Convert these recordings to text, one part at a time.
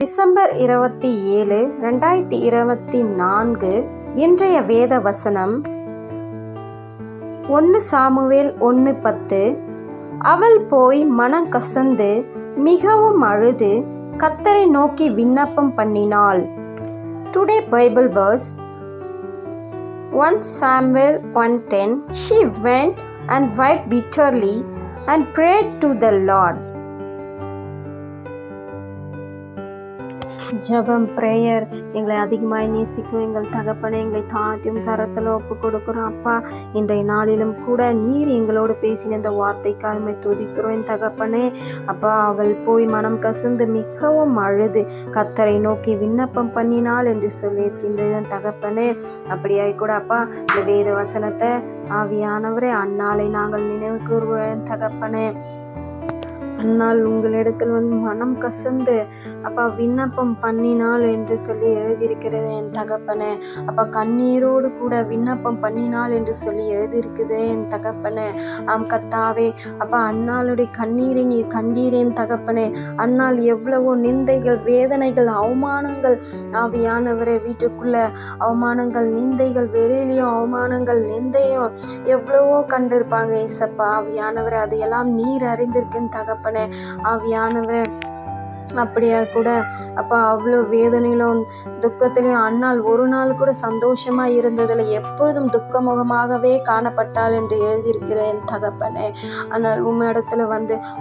December 27, 2024 இன்றைய வேத வசனம் 1 சாமுவேல் 1:10. அவள் போய் மனம் கசந்து மிகவும் அழுது கர்த்தரை நோக்கி விண்ணப்பம் பண்ணினாள். Today Bible verse 1 Samuel 1:10. She went and wept bitterly and prayed to the Lord. ஜெபம், பிரேயர். எங்களை அதிகமாய் நேசிக்கும் எங்கள் தகப்பனை, எங்களை தாழ்த்தியும் கரத்தில் ஒப்பு கொடுக்குறோம். அப்பா, இன்றைய நாளிலும் கூட நீர் எங்களோடு பேசின இந்த வார்த்தைக்காக துதிக்கிறோம் என் தகப்பனே. அப்பா, அவள் போய் மனம் கசந்து மிகவும் அழுது கர்த்தரை நோக்கி விண்ணப்பம் பண்ணினாள் என்று சொல்லியிருக்கின்றது என் தகப்பனே. அப்படியாய் கூட அப்பா, இந்த வேத வசனத்தை ஆவியானவரே அந்நாளை நாங்கள் நினைவு கூறுவோம் தகப்பனே. அந்நாள் உங்களிடத்தில் மனம் கசந்து அப்பா விண்ணப்பம் பண்ணினாள் என்று சொல்லி எழுதியிருக்கிறது என் தகப்பனே. அப்பா, கண்ணீரோடு கூட விண்ணப்பம் பண்ணினாள் என்று சொல்லி எழுதியிருக்குது என் தகப்பனே. கர்த்தாவே, அப்பா, அந்நாளுடைய கண்ணீரை நீர் கண்டீரேன் தகப்பனே. அந்நாள் எவ்வளவோ நிந்தைகள், வேதனைகள், அவமானங்கள், ஆவியானவரே, வீட்டுக்குள்ள அவமானங்கள், நிந்தைகள், வெளியிலையும் அவமானங்கள், நிந்தையும் எவ்வளவோ கண்டிருப்பாங்க ஏசப்பா. ஆவியானவரே, அதையெல்லாம் நீர் அறிந்திருக்கேன் தகப்பனே. ஆவியானவரே, அப்படியா கூட அப்பா, அவ்வளோ வேதனையிலும் துக்கத்திலையும் அந்நாள் ஒரு நாள் கூட சந்தோஷமா இருந்ததில்லை, எப்பொழுதும் துக்கமுகமாகவே காணப்பட்டாள் என்று எழுதியிருக்கிறேன் என் தகப்பனே. ஆனால் உம்மிடத்துல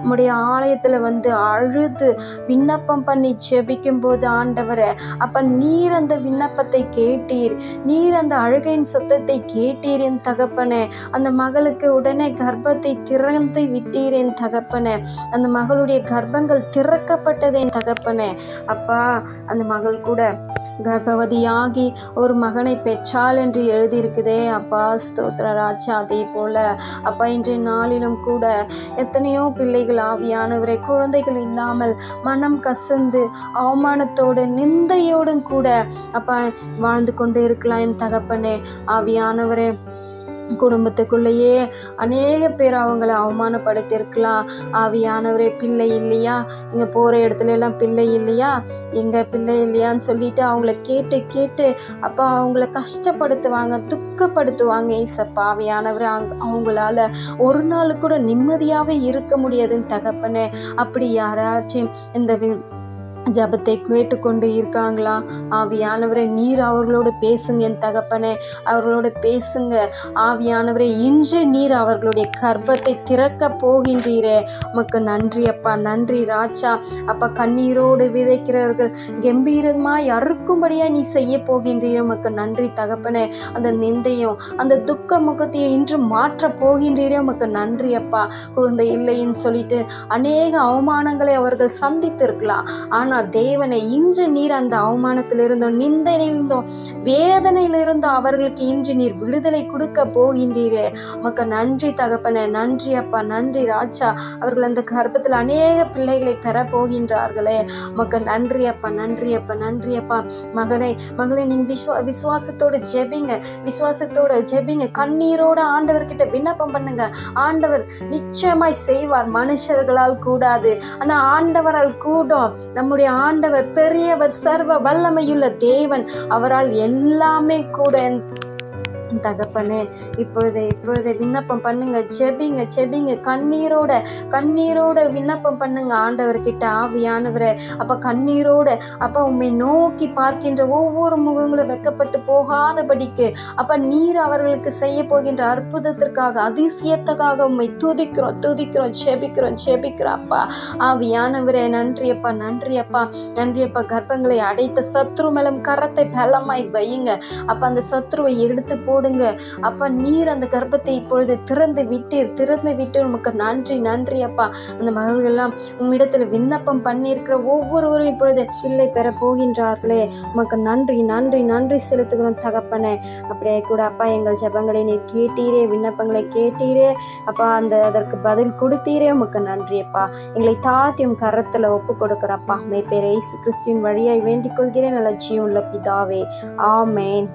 உம்முடைய ஆலயத்துல அழுது விண்ணப்பம் பண்ணி ஜெபிக்கும் போது ஆண்டவரே, அப்ப நீர் அந்த விண்ணப்பத்தை கேட்டீர், நீர் அந்த அழுகையின் சத்தத்தை கேட்டீர் என் தகப்பனே. அந்த மகளுக்கு உடனே கர்ப்பத்தை திறந்து விட்டீர் என் தகப்பனே. அந்த மகளுடைய கர்ப்பங்கள் திறக்கப்பட்டது என் தகப்பனே. அப்பா, அந்த மகள் கூட கர்ப்பவதியாகி ஒரு மகனை பெற்றாள் என்று எழுதியிருக்குதே அப்பா. ஸ்தோத்திர ராஜா. அதே போல அப்பா, இன்றைய நாளிலும் கூட எத்தனையோ பிள்ளைகள் ஆவியானவரை குழந்தைகள் இல்லாமல் மனம் கசந்து அவமானத்தோடு நிந்தையோடும் கூட அப்பா வாழ்ந்து கொண்டு இருக்கலாம் என் தகப்பனே. ஆவியானவரே, குடும்பத்துக்குள்ளேயே அநேக பேர் அவங்கள அவமானப்படுத்தியிருக்கலாம். ஆவியானவரே, பிள்ளை இல்லையா, இங்கே போகிற இடத்துல எல்லாம் பிள்ளை இல்லையா, எங்கே பிள்ளை இல்லையான்னு சொல்லிட்டு அவங்கள கேட்டு கேட்டு அப்போ அவங்கள கஷ்டப்படுத்துவாங்க, துக்கப்படுத்துவாங்க ஏசப்பா. ஆவியானவரே, அவங்களால ஒரு நாள் கூட நிம்மதியாகவே இருக்க முடியாதுன்னு தகப்பனே. அப்படி யாராச்சும் இந்த ஜபத்தை கேட்டுக்கொண்டு இருக்காங்களா? ஆவியானவரே, நீர் அவர்களோடு பேசுங்க என் தகப்பனே, அவர்களோட பேசுங்க ஆவியானவரே. இன்று நீர் அவர்களுடைய கர்ப்பத்தை திறக்க போகின்றீரே, உமக்கு நன்றி அப்பா, நன்றி ராஜா. அப்பா, கண்ணீரோடு விதைக்கிறவர்கள் கம்பீரமாய் அறுக்கும்படியாக நீ செய்ய போகின்றீரே, உமக்கு நன்றி தகப்பனே. அந்த நிந்தையும் அந்த துக்க முகத்தையும் இன்று மாற்ற போகின்றீரே, உமக்கு நன்றி அப்பா. குழந்தை இல்லைன்னு சொல்லிட்டு அநேக அவமானங்களை அவர்கள் சந்தித்திருக்கலாம். ஆனால் தேவனை, இன்று நீர் அந்த அவமானத்திலிருந்தோம், நிந்தையிலிருந்தோம், வேதனையிலிருந்தோம் அவர்களுக்கு இன்று நீர் விடுதலை கொடுக்க போகின்றீரே, உமக்கு நன்றி தகப்பனே. நன்றி அப்பா, நன்றி ராஜா. அவர்கள் அந்த கர்ப்பத்தில் அநேக பிள்ளைகளை பெற போகின்றார்களே, உமக்கு நன்றி அப்பா, நன்றி அப்பா, நன்றி அப்பா. மகளே, நீங்க விசுவாசத்தோடு ஜெபிங்க, விசுவாசத்தோடு ஜெபிங்க, கண்ணீரோடு ஆண்டவர்கிட்ட விண்ணப்பம் பண்ணுங்க. ஆண்டவர் நிச்சயமாய் செய்வார். மனுஷர்களால் கூடாது, ஆனால் ஆண்டவரால் கூடும். நம்முடைய ஆண்டவர் பெரியவர், சர்வ வல்லமையுள்ள தேவன். அவரால் எல்லாமே கூட தகப்பனே. இப்பொழுதே விண்ணப்பம் பண்ணுங்க, ஜெபிங்க, கண்ணீரோட விண்ணப்பம் பண்ணுங்க ஆண்டவர்கிட்ட. ஆவியானவரே, அப்ப கண்ணீரோட அப்ப உம்மை நோக்கி பார்க்கின்ற ஒவ்வொரு முகங்களும் வெக்கப்பட்டு போகாதபடிக்கு அப்ப நீர் அவர்களுக்கு செய்ய போகின்ற அற்புதத்திற்காக, அதிசயத்துக்காக உம்மை துதிக்கிறோம், ஜெபிக்கிறோம் அப்பா. ஆவியானவரே, நன்றி அப்பா. கர்ப்பங்களை அடைத்த சத்ரு மேலும் கரத்தை பலமாய் வையுங்க அப்ப. அந்த சத்ருவை எடுத்து போடுங்க அப்பா. நீர் அந்த கர்ப்பத்தை இப்பொழுது திறந்து விட்டு உமக்கு நன்றி அப்பா. அந்த மகள்கள் எல்லாம் உம்மிடத்தில் விண்ணப்பம் பண்ணியிருக்கிற ஒவ்வொருவரும் இப்பொழுது பிள்ளை பெற போகின்றார்களே, உமக்கு நன்றி செலுத்துகிறோம் தகப்பனே. அப்படியே கூட அப்பா, எங்கள் ஜெபங்களை நீர் கேட்டீரே, விண்ணப்பங்களை கேட்டீரே அப்பா, அதற்கு பதில் கொடுத்தீரே, உமக்கு நன்றி அப்பா. எங்களை தாழ்த்தியும் கரத்துல ஒப்பு கொடுக்கிறப்பா. மேய்ப்பேர் இயேசு கிறிஸ்துவின் வழியாய் வேண்டிக் கொள்கிறேன் நல்ல ஜீவனுள்ள பிதாவே, ஆமென்.